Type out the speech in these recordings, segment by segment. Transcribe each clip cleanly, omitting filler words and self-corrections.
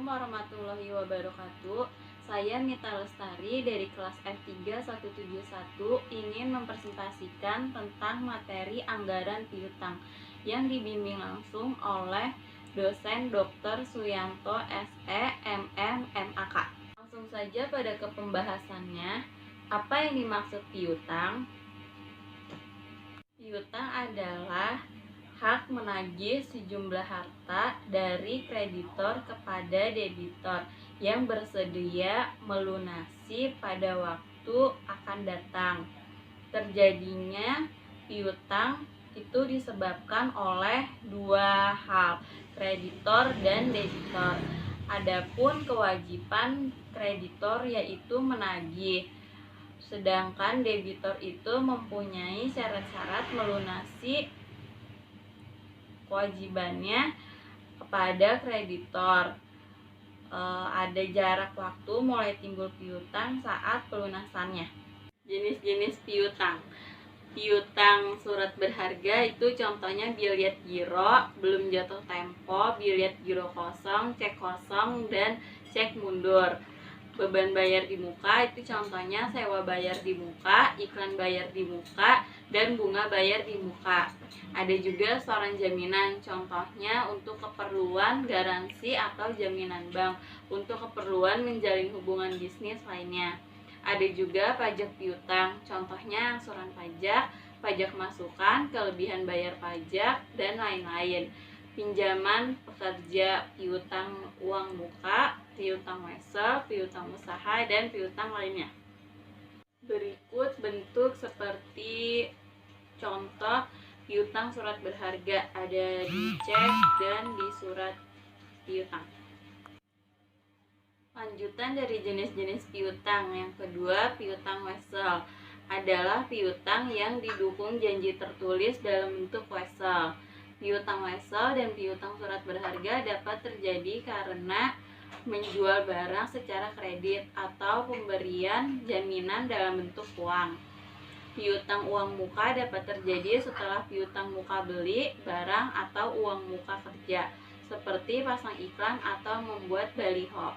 Assalamualaikum warahmatullahi wabarakatuh. Saya Mita Lestari dari kelas F3 171 ingin mempresentasikan tentang materi anggaran piutang yang dibimbing langsung oleh dosen Dr. Suyanto SE MM MAK. Langsung saja pada ke pembahasannya. Apa yang dimaksud piutang? Piutang adalah hak menagih sejumlah harta dari kreditor kepada debitor yang bersedia melunasi pada waktu akan datang. Terjadinya piutang itu disebabkan oleh dua hal, kreditor dan debitor. Adapun kewajiban kreditor yaitu menagih, sedangkan debitor itu mempunyai syarat-syarat melunasi kewajibannya kepada kreditor. Ada jarak waktu mulai timbul piutang saat pelunasannya. Jenis-jenis piutang. Piutang surat berharga itu contohnya biliet giro, belum jatuh tempo, biliet giro kosong, cek kosong, dan cek mundur. Beban bayar di muka itu contohnya sewa bayar di muka, iklan bayar di muka, dan bunga bayar di muka. Ada juga setoran jaminan, contohnya untuk keperluan garansi atau jaminan bank, untuk keperluan menjalin hubungan bisnis lainnya. Ada juga pajak piutang, contohnya angsuran pajak, pajak masukan, kelebihan bayar pajak, dan lain-lain. Pinjaman pekerja, piutang uang muka, piutang wesel, piutang usaha, dan piutang lainnya. Berikut bentuk seperti contoh piutang surat berharga, ada di cek dan di surat piutang. Lanjutan dari jenis-jenis piutang. Yang kedua, piutang wesel adalah piutang yang didukung janji tertulis dalam bentuk wesel. Piutang wesel dan piutang surat berharga dapat terjadi karena menjual barang secara kredit atau pemberian jaminan dalam bentuk uang. Piutang uang muka dapat terjadi setelah piutang muka beli barang atau uang muka kerja, seperti pasang iklan atau membuat baliho.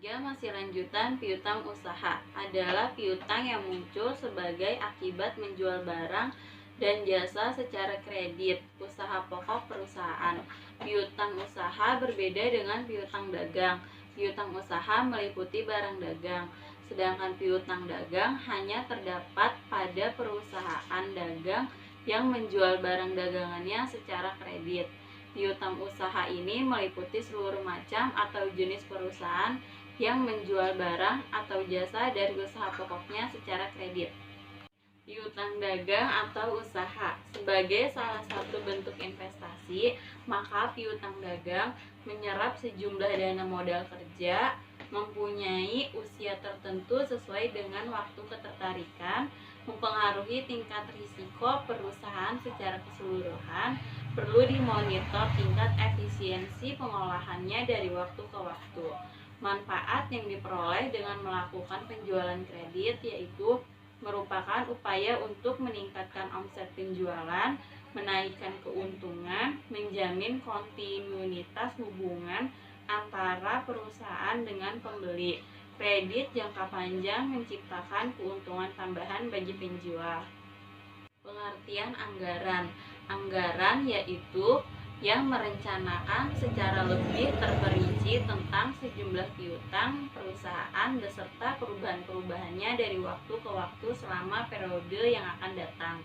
Masih lanjutan, piutang usaha adalah piutang yang muncul sebagai akibat menjual barang dan jasa secara kredit, usaha pokok perusahaan. Piutang usaha berbeda dengan piutang dagang. Piutang usaha meliputi barang dagang, sedangkan piutang dagang hanya terdapat pada perusahaan dagang yang menjual barang dagangannya secara kredit. Piutang usaha ini meliputi seluruh macam atau jenis perusahaan yang menjual barang atau jasa dari usaha pokoknya secara kredit. Piutang dagang atau usaha sebagai salah satu bentuk investasi, maka piutang dagang menyerap sejumlah dana modal kerja, mempunyai usia tertentu sesuai dengan waktu ketertarikan, mempengaruhi tingkat risiko perusahaan secara keseluruhan, perlu dimonitor tingkat efisiensi pengolahannya dari waktu ke waktu. Manfaat yang diperoleh dengan melakukan penjualan kredit yaitu merupakan upaya untuk meningkatkan omset penjualan, menaikkan keuntungan, menjamin kontinuitas hubungan antara perusahaan dengan pembeli. Kredit jangka panjang menciptakan keuntungan tambahan bagi penjual. Pengertian anggaran. Anggaran yaitu yang merencanakan secara lebih terperinci tentang sejumlah piutang perusahaan beserta perubahan-perubahannya dari waktu ke waktu selama periode yang akan datang.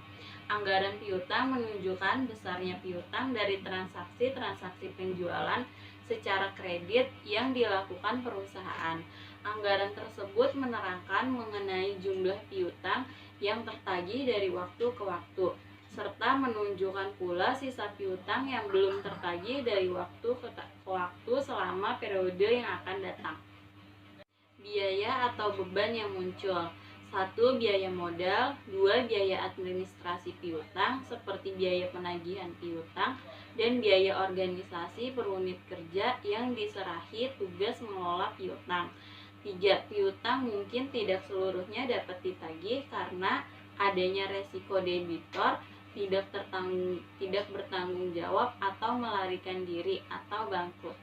Anggaran piutang menunjukkan besarnya piutang dari transaksi-transaksi penjualan secara kredit yang dilakukan perusahaan. Anggaran tersebut menerangkan mengenai jumlah piutang yang tertagih dari waktu ke waktu, serta menunjukkan pula sisa piutang yang belum tertagih dari waktu ke waktu selama periode yang akan datang. Biaya atau beban yang muncul. 1. Biaya modal. 2. Biaya administrasi piutang seperti biaya penagihan piutang dan biaya organisasi per unit kerja yang diserahi tugas mengelola piutang. 3. Piutang mungkin tidak seluruhnya dapat ditagih karena adanya resiko debitor tidak bertanggung jawab atau melarikan diri atau bangkrut.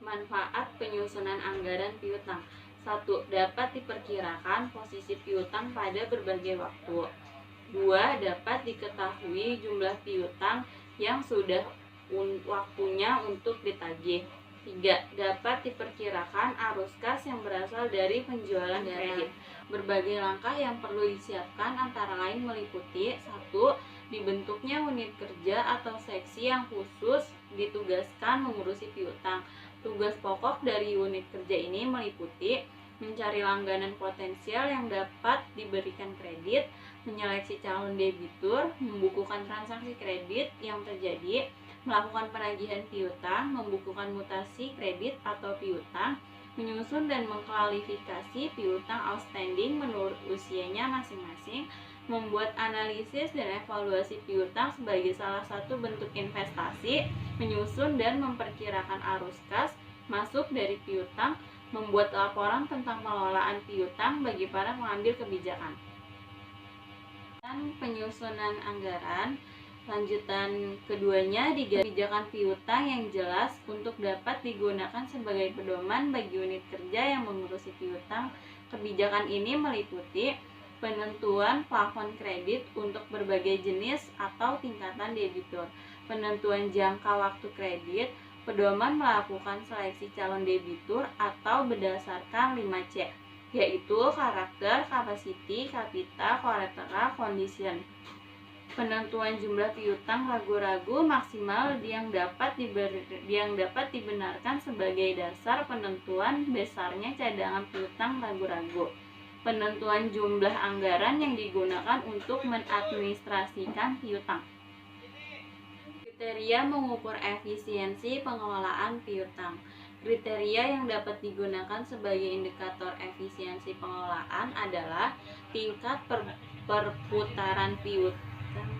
Manfaat penyusunan anggaran piutang. 1. Dapat diperkirakan posisi piutang pada berbagai waktu. 2. Dapat diketahui jumlah piutang yang sudah waktunya untuk ditagih. 3. Dapat diperkirakan arus kas yang berasal dari penjualan kredit. Berbagai langkah yang perlu disiapkan antara lain meliputi: 1. Dibentuknya unit kerja atau seksi yang khusus ditugaskan mengurusi piutang. Tugas pokok dari unit kerja ini meliputi mencari langganan potensial yang dapat diberikan kredit, menyeleksi calon debitur, membukukan transaksi kredit yang terjadi, melakukan penagihan piutang, membukukan mutasi kredit atau piutang, menyusun dan mengklarifikasi piutang outstanding menurut usianya masing-masing, membuat analisis dan evaluasi piutang sebagai salah satu bentuk investasi, menyusun dan memperkirakan arus kas masuk dari piutang, membuat laporan tentang pengelolaan piutang bagi para pengambil kebijakan. Dan penyusunan anggaran, lanjutan keduanya kebijakan piutang yang jelas untuk dapat digunakan sebagai pedoman bagi unit kerja yang mengurusi piutang. Kebijakan ini meliputi penentuan plafon kredit untuk berbagai jenis atau tingkatan debitur, penentuan jangka waktu kredit, pedoman melakukan seleksi calon debitur atau berdasarkan 5C, yaitu karakter, kapasiti, kapital, collateral, condition. Penentuan jumlah piutang ragu-ragu maksimal yang dapat dibenarkan sebagai dasar penentuan besarnya cadangan piutang ragu-ragu. Penentuan jumlah anggaran yang digunakan untuk mengadministrasikan piutang. Kriteria mengukur efisiensi pengelolaan piutang. Kriteria yang dapat digunakan sebagai indikator efisiensi pengelolaan adalah tingkat perputaran piutang.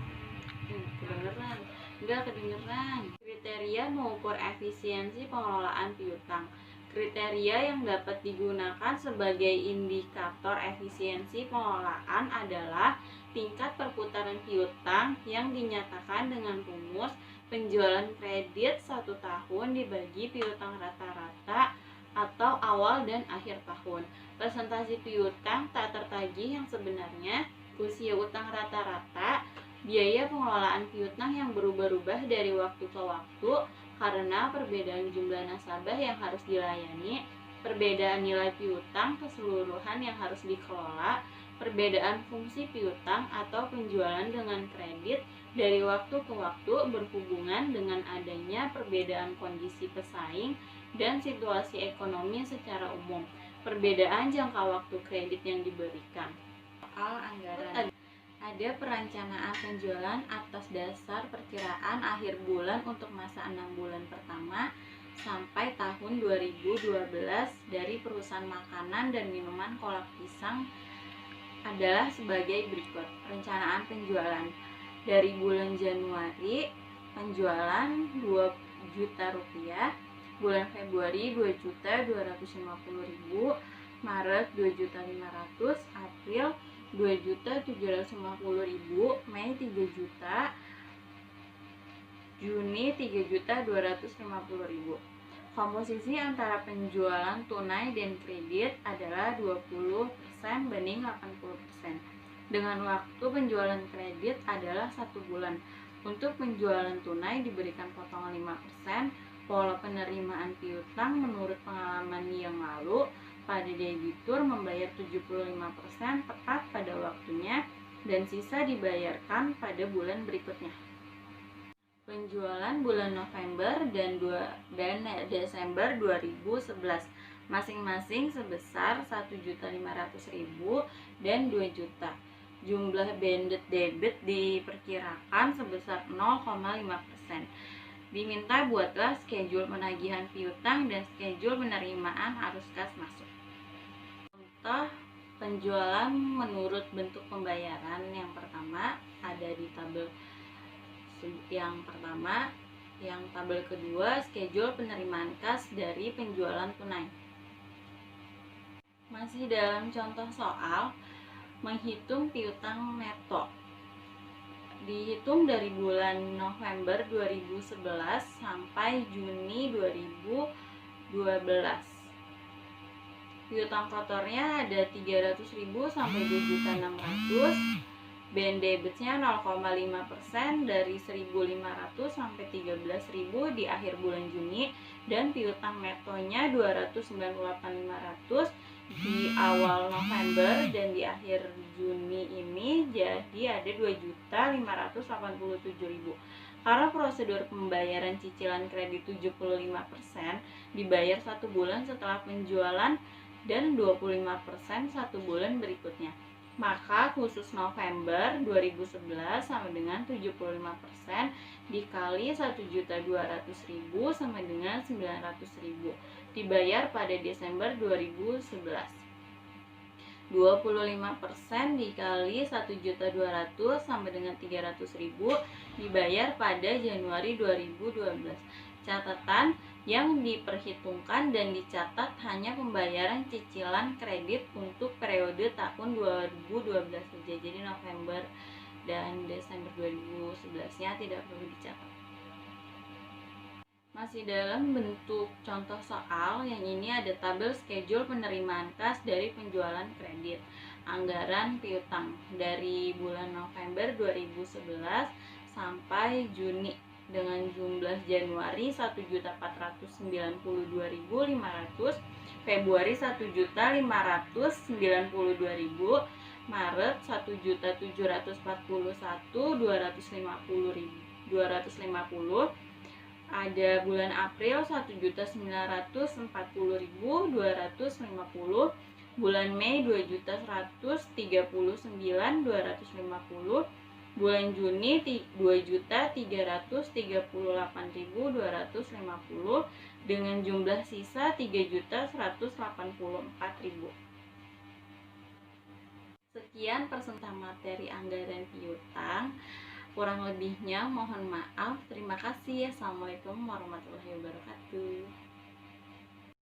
Kedengeran. Kriteria mengukur efisiensi pengelolaan piutang. Kriteria yang dapat digunakan sebagai indikator efisiensi pengelolaan adalah tingkat perputaran piutang yang dinyatakan dengan rumus penjualan kredit 1 tahun dibagi piutang rata-rata atau awal dan akhir tahun, presentasi piutang tak tertagih yang sebenarnya, usia utang rata-rata, biaya pengelolaan piutang yang berubah-ubah dari waktu ke waktu karena perbedaan jumlah nasabah yang harus dilayani, perbedaan nilai piutang keseluruhan yang harus dikelola, perbedaan fungsi piutang atau penjualan dengan kredit dari waktu ke waktu berhubungan dengan adanya perbedaan kondisi pesaing dan situasi ekonomi secara umum, perbedaan jangka waktu kredit yang diberikan. Soal anggaran. Ada perencanaan penjualan atas dasar perkiraan akhir bulan untuk masa 6 bulan pertama sampai tahun 2012 dari perusahaan makanan dan minuman Kolak Pisang adalah sebagai berikut. Perencanaan penjualan dari bulan Januari penjualan 2 juta rupiah, bulan Februari 2.250.000, Maret 2.500.000, April 2.750.000, Mei 3 juta, Juni 3.250.000. Komposisi antara penjualan tunai dan kredit adalah 20% banding 80%. Dengan waktu penjualan kredit adalah 1 bulan. Untuk penjualan tunai diberikan potongan 5%. Pola penerimaan piutang menurut pengalaman yang lalu, pada debitur membayar 75% tepat pada waktunya dan sisa dibayarkan pada bulan berikutnya. Penjualan bulan November dan Desember 2011 masing-masing sebesar 1.500.000 dan 2 juta. Jumlah banded debit diperkirakan sebesar 0,5%. Diminta buatlah schedule penagihan piutang dan schedule penerimaan arus kas masuk. Contoh penjualan menurut bentuk pembayaran yang pertama ada di tabel yang pertama, yang tabel kedua schedule penerimaan kas dari penjualan tunai. Masih dalam contoh soal menghitung piutang neto. Dihitung dari bulan November 2011 sampai Juni 2012 Piutang kotornya ada 300.000 sampai 2.600.000. Band debitnya 0,5% dari 1.500 sampai 13.000 di akhir bulan Juni, dan piutang netonya 298.500 di awal November dan di akhir Juni ini, jadi ada 2.587.000. Karena prosedur pembayaran cicilan kredit 75% dibayar 1 bulan setelah penjualan dan 25% 1 bulan berikutnya, maka khusus November 2011 sama dengan 75% dikali 1.200.000 sama dengan 900.000 dibayar pada Desember 2011. 25% dikali 1.200.000 sama dengan 300.000 dibayar pada Januari 2012. Catatan yang diperhitungkan dan dicatat hanya pembayaran cicilan kredit untuk periode tahun 2012 saja. Jadi November dan Desember 2011-nya tidak perlu dicatat. Masih dalam bentuk contoh soal, yang ini ada tabel schedule penerimaan kas dari penjualan kredit. Anggaran piutang dari bulan November 2011 sampai Juni dengan jumlah Januari 1.492.500, Februari 1.592.000, Maret 1.741.250, ada bulan April 1.940.250, bulan Mei 2.139.250, bulan Juni 2.338.250 dengan jumlah sisa 3.184.000. Sekian persenjataan materi anggaran piutang. Kurang lebihnya mohon maaf. Terima kasih. Assalamualaikum warahmatullahi wabarakatuh.